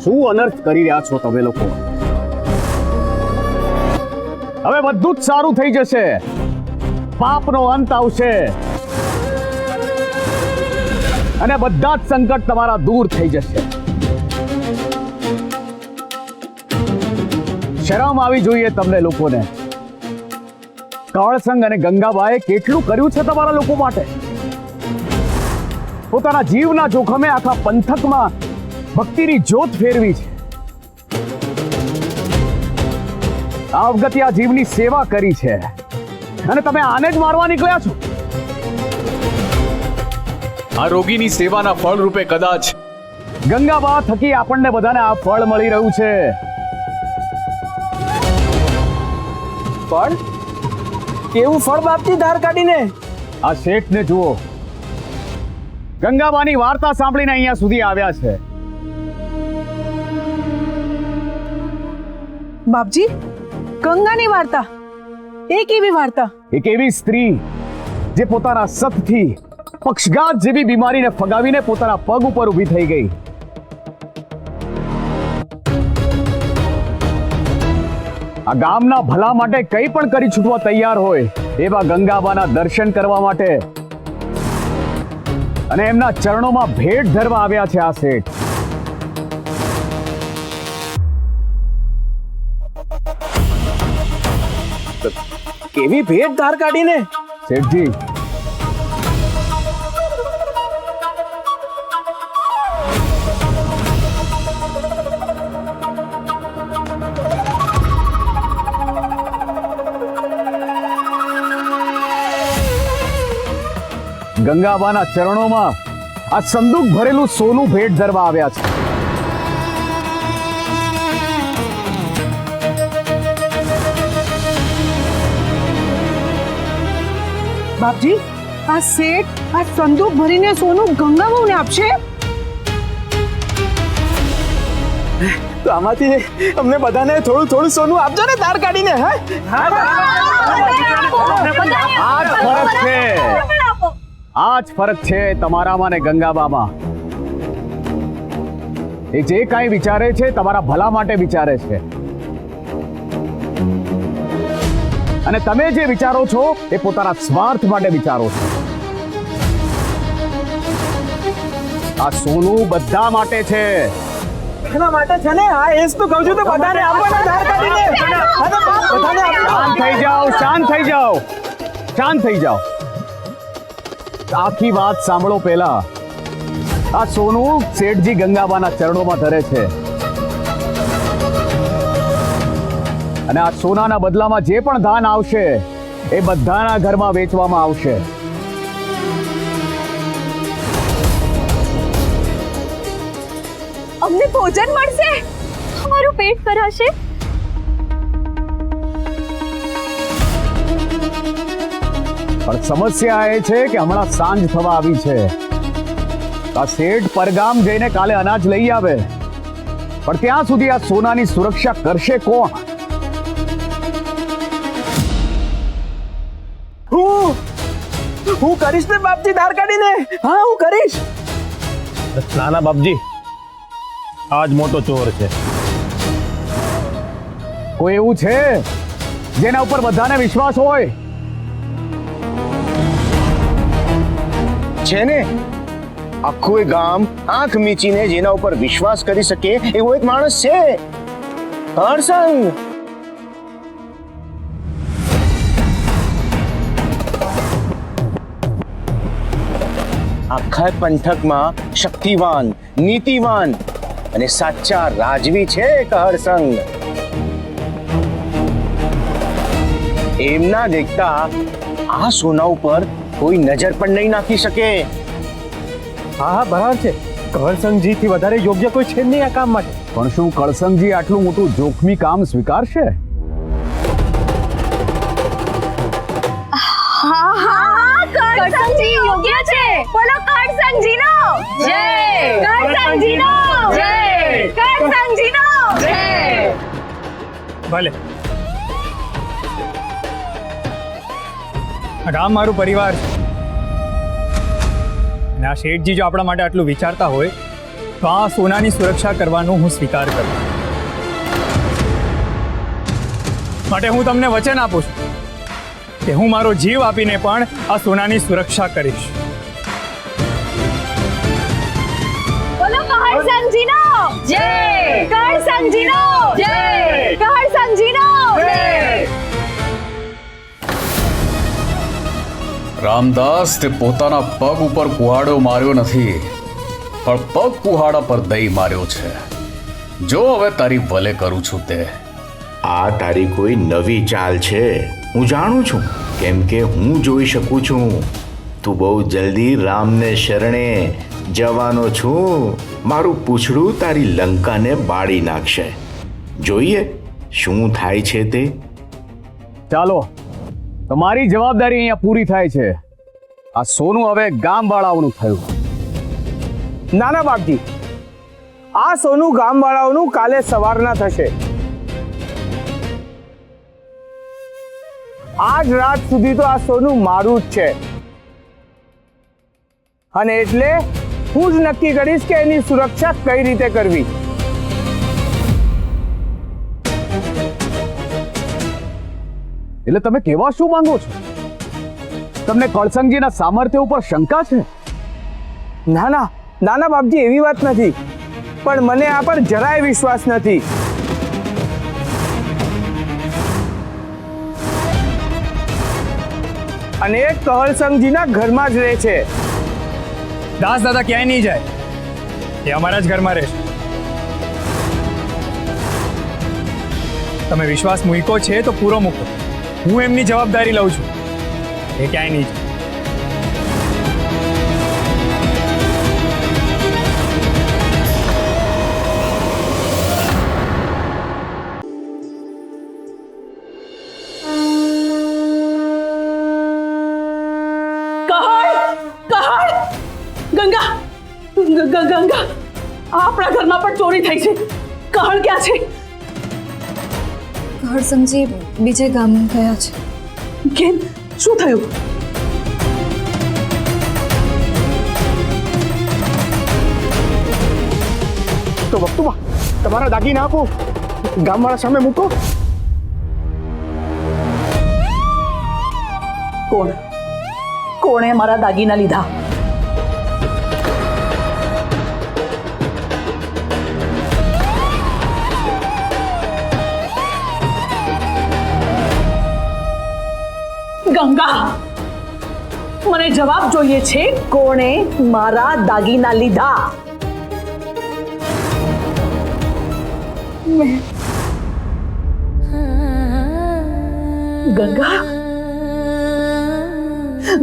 શું અનર્થ કરી રહ્યા છો તમે લોકો? હવે બધું જ સારું થઈ જશે, પાપનો અંત આવશે અને બધા જ સંકટ તમારા દૂર થઈ જશે. શરમ આવી જોઈએ તમને લોકોને. કાળસંગ અને ગંગાબાએ કેટલું કર્યું છે તમારા લોકો માટે. પોતાના જીવના જોખમે આખા પંથકમાં ભક્તિની જ્યોત ફેરવી છે. આ અવગત્યા જીવની સેવા કરી છે અને તમે આને જ મારવા નીકળ્યા છો. આ રોગીની સેવાના ફળ રૂપે કદાચ ગંગાબા થકી આપણને બધાને આ ફળ મળી રહ્યું છે. ફળ? કેવું ફળ બાપજી ધાર કાઢીને? આ શેઠને જુઓ, ગંગાબાની વાર્તા સાંભળીને અહીંયા સુધી આવ્યા છે. બાપજી, ગંગાની વાર્તા? એ કેવી વાર્તા? એક એવી સ્ત્રી જે પોતાના સતથી પક્ષઘાત જેવી બીમારીને ફગાવીને પોતાના પગ ઉપર ઊભી થઈ ગઈ. આ ગામના ભલા માટે કંઈ પણ કરી છૂટવા તૈયાર હોય એવા ગંગાબાના દર્શન કરવા માટે અને એમના ચરણોમાં ભેટ ધરવા આવ્યા છે આ શેઠ. કેવી ભેટ ધાર કાઢીને? શેઠજી, ગંગાબાના ચરણોમાં આ સંદૂક ભરેલું સોનું ભેટ ધરવા આવ્યા છે. બાપજી, આ શેઠ આ સંદૂક ભરીને સોનું ગંગાબાને આપશે? તો આમાંથી અમને બધાને થોડું થોડું સોનું આપજો ને ધાર કાઢીને. હે? આ જ ફરક છે, આ જ ફરક છે તમારામાં ને ગંગાબામાં. એ જે કાંઈ વિચારે છે તમારા ભલા માટે વિચારે છે અને તમે જે વિચારો છો એ પોતાના સ્વાર્થ માટે વિચારો છો. આ સોનું બધા માટે છે. એના માટે છે ને. હા, એ જ તો કહું છું. તો બધાને આપો ને ધાર કાઢીને. બધાને આપો. શાંત થઈ જાઓ, શાંત થઈ જાઓ, શાંત થઈ જાઓ. આખી વાત સાંભળો. પહેલા આ સોનું શેઠજી ગંગાબાના ચરણોમાં ધરે છે અને આ સોનાના બદલામાં જે પણ દાન આવશે એ બધાના ઘરમાં વેચવામાં આવશે. અમને ભોજન મળશે, અમારું પેટ ભરાશે. પણ સમસ્યા એ છે કે હમણાં સાંજ થવા આવી છે. આ શેઠ પરગામ જઈને કાલે અનાજ લઈ આવે, પણ ત્યાં સુધી આ સોનાની સુરક્ષા કરશે કોણ? હું કરીશ ને બાપજી ધાર કાઢીને. હા, હું કરીશ. નાના બાપજી, આજ મોટો ચોર છે. કોઈ એવું છે જેના ઉપર બધાને વિશ્વાસ હોય? છે ને, આખું ગામ આંખ મીચીને જેના ઉપર વિશ્વાસ કરી શકે એવો એક માણસ છે, હરસંગ. આખા પંથકમાં શક્તિવાન, નીતિવાન અને સાચા રાજવી છે હરસંગ. એમના દેખતા આ સોના ઉપર કોઈ નજર પણ નહીં નાખી શકે. હા, બરાબર છે. કરસંગજી થી વધારે યોગ્ય કોઈ છે નહીં આ કામ માટે. પણ શું કળસંગજી આટલું મોટું જોખમી કામ સ્વીકારશે? હા હા, કરસંગજી યોગ્ય છે. બોલો કરસંગજીનો જય, કરસંગજીનો જય, કરસંગજીનો જય. ભલે, આ ગામ મારું પરિવાર છે અને આ શેઠજી જો આપણા માટે આટલું વિચારતા હોય તો આ સોનાની સુરક્ષા કરવાનું હું સ્વીકાર કરું. માટે હું તમને વચન આપું છું કે હું મારો જીવ આપીને પણ આ સોનાની સુરક્ષા કરીશ. બોલો કહરસંગજીનો જય, કહરસંગજીનો જય, કહરસંગજીનો જય. રામદાસ તે પોતાના પગ ઉપર કુહાડો માર્યો નથી, પણ પગ કુહાડા પર દઈ માર્યો છે. જો હવે તારી ભલે કરું છું તે. આ તારી કોઈ નવી ચાલ છે, હું જાણું છું, કેમ કે હું જોઈ શકું છું. તું બહુ જલ્દી રામને શરણે જવાનો છું. મારું પૂછડું તારી લંકાને બાળી નાખશે. જોઈએ શું થાય છે તે. ચાલો, તમારી જવાબદારી અહીંયા પૂરી થાય છે. આ સોનું હવે ગામવાળાઓનું થયું. ના ના બાપજી, આ સોનું ગામવાળાઓનું કાલે સવારના થશે. આજ રાત સુધી તો આ સોનું મારું જ છે, અને એટલે હું જ નક્કી કરીશ કે એની સુરક્ષા કઈ રીતે કરવી. એટલે તમે કેવા શું માંગો છો? તમને કળસંગજીના સામર્થ્ય ઉપર શંકા છે? ના ના ના ના બાપજી, એવી વાત નથી, પણ મને આ પર જરાય વિશ્વાસ નથી. અને એ કહરસંગજીના ઘરમાં જ રહે છે. દાસ દાદા ક્યાંય નહીં જાય, એ અમારા જ ઘરમાં રહેશે. તમે વિશ્વાસ મૂક્યો છે તો પૂરો મૂકો. હું એમની જવાબદારી લઉં છું, એ ક્યાંય નહીં જાય. ગંગા, ગંગા, આપણા ઘરમાં પણ ચોરી થઈ છે. કહળ ક્યાં છે? કહરસંગજી બીજે ગામ ગયા છે. કેમ? શું થયું? તો વક્તુબા, તમારા દાગીના આપો, ગામવાળા સામે મૂકો. કોણે મારા દાગીના લીધા? ગંગા, મને જવાબ જોઈએ છે. કોણે મારા દાગીના લીધા? ગંગા,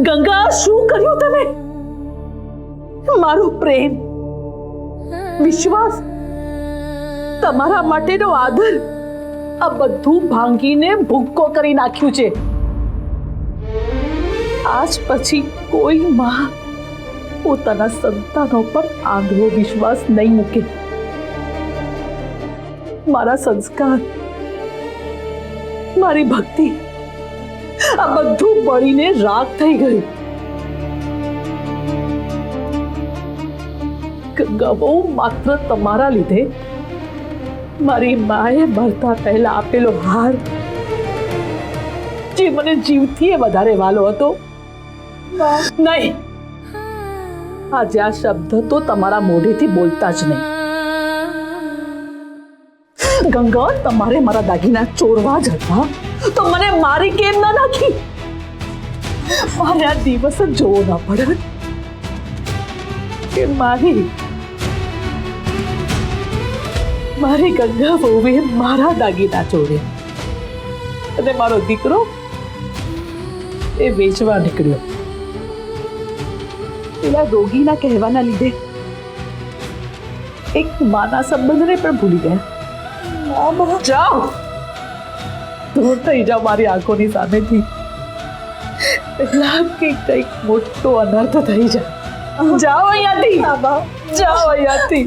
ગંગા, શું કર્યું તમે? મારો પ્રેમ, વિશ્વાસ, તમારા માટેનો આદર, આ બધું ભાંગીને ભૂક્કો કરી નાખ્યું છે. આજ પછી કોઈ માં પોતાના સંતાનો પર આંધળો વિશ્વાસ નહીં મૂકે. મારા સંસ્કાર, મારી ભક્તિ, આ બધું બળીને રાખ થઈ ગયું. ગંગા બહુ માત્ર તમારા લીધે મારી માએ મરતા પહેલા આપેલો હાર, જે મને જીવથી વધારે વાલો હતો, નહીં, આજે આ શબ્દ તો તમારા મોઢેથી બોલતા જ નહીં. ગંગા, તમારે મારા દાગીના ચોરવા જ હતા તો મને મારી કેમ ના નાખી? મારે આ દિવસ જ જોવો ના પડે કે મારી ગંગા વહુએ મારા દાગીના ચોરે અને મારો દીકરો એ વેચવા નીકળ્યો. પેલા રોગીના કહેવાના લીધે એક માના સંબંધને પણ ભૂલી ગયા. જાઓ, દૂર થઈ જાઓ મારી આંખોની સામેથી. પહેલા કે કંઈક મોટો અનર્થ થઈ જાય. જાઓ અહીંયાથી, જાઓ અહીંયાથી.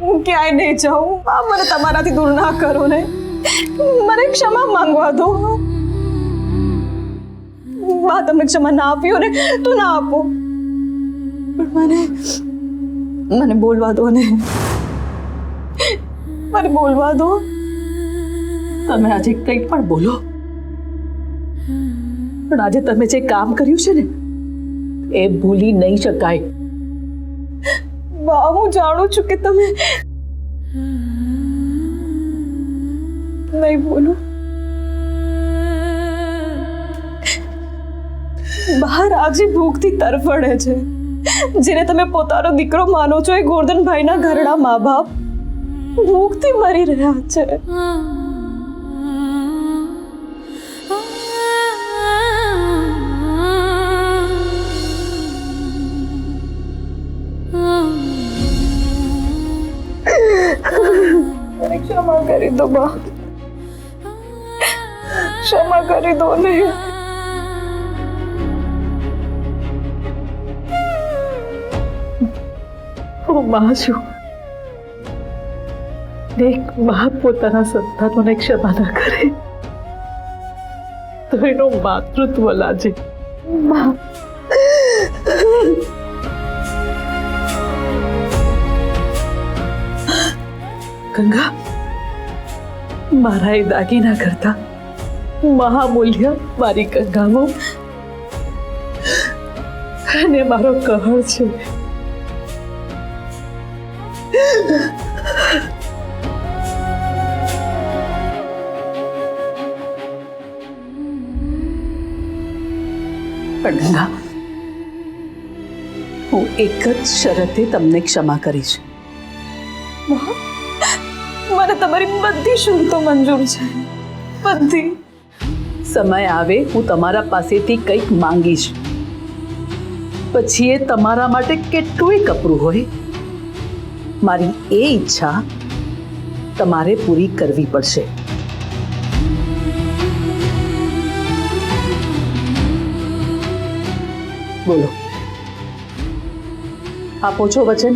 હું ક્યાંય નહીં જાઉં. મને તમારાથી દૂર ના કરો ને, મને ક્ષમા માંગવા દો. બા, તમને ક્ષમા ના આપ્યો ને તો ના આપો, પણ મને બોલવા દો ને, મને બોલવા દો. તમે આજે કંઈક પણ બોલો, પણ આજે તમે જે કામ કર્યું છે ને એ ભૂલી નહીં શકાય. બા, હું જાણું છું કે તમે નહીં બોલું. બહાર આજે ભૂખથી તરફડે છે. જેને તમે પોતાનો દીકરો માનો છો એ ગોરધનભાઈના ઘરડા મા બાપ ભૂખથી મરી રહ્યા છે. ક્ષમા કરી દો બા, ક્ષમા કરી દો ને. હું માં છું. એક મા પોતાના સંતાનોને ક્ષમા ના કરે તો એનું માતૃત્વ લાજે. માં ગંગા, મારા એ દાગીના કરતા મહામૂલ્ય મારી ગંગાઓ અને મારો કહળ છે. પણ ગંગા, હું એક જ શરતે તમને ક્ષમા કરીશ. મને તમારી બધી શરતો મંજૂર છે, બધી. સમય આવે હું તમારા પાસેથી કંઈક માંગીશ, પછી એ તમારા માટે કેટલુંય કપરું હોય, મારી એ ઈચ્છા તમારે પૂરી કરવી પડશે. બોલો, આપો છો વચન?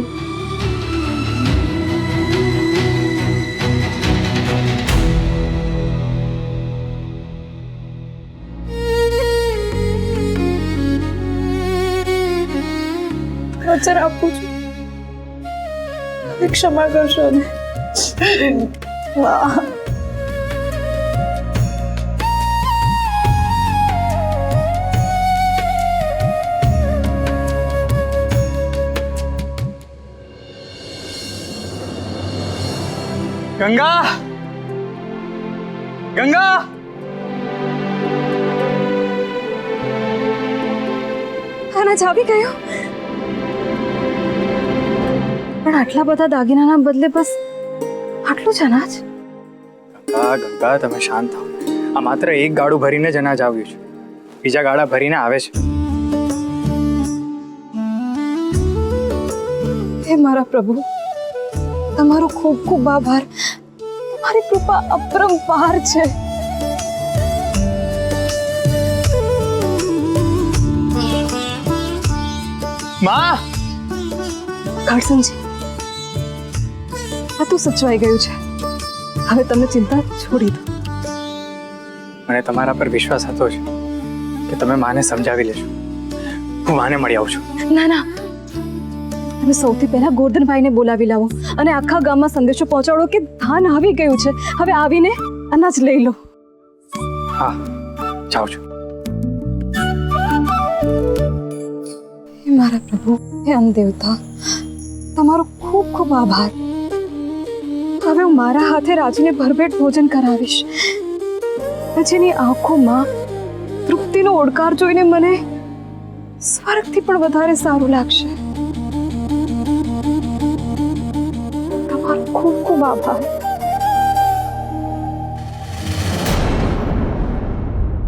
વચન આપું છું, ક્ષમા કરશો ને. વાહ, ગંગા, ગંગા, અનાજ આવી ગયો. પણ આટલા બધા દાગીનાના બદલે બસ આટલું જ અનાજ? ગંગા, ગંગા, તમે શાંત થાઓ. આ માત્ર એક ગાડું ભરીને જ અનાજ આવ્યું છે, બીજા ગાડા ભરીને આવે છે. હે મારા પ્રભુ, તમારો ખૂબ ખૂબ આભાર. તમારી કૃપા અપરંપાર છે. માં! કરસનજી, આ તો સચવાઈ ગયું છે. હવે તમે ચિંતા છોડી દો. મને તમારા પર વિશ્વાસ હતો જ કે તમે માને સમજાવી લેશો. હું માને મળી આવું છું. ના ના, તમે સૌથી પહેલા ગોરધનભાઈને બોલાવી લાવો અને આખા ગામમાં સંદેશો પહોંચાડો કે ધાન આવી ગયું છે, હવે આવીને અનાજ લઈ લો. હા, જાઉં છું. હે મારા પ્રભુ, હે અન્ન દેવતા, તમારો ખૂબ ખૂબ આભાર. હવે હું મારા હાથે રાજને ભરપેટ ભોજન કરાવીશ. જેની આંખોમાં તૃપ્તિનો ઓડકાર જોઈને મને સ્વર્ગથી પણ વધારે સારું લાગશે. તમારો ખૂબ ખૂબ આભાર.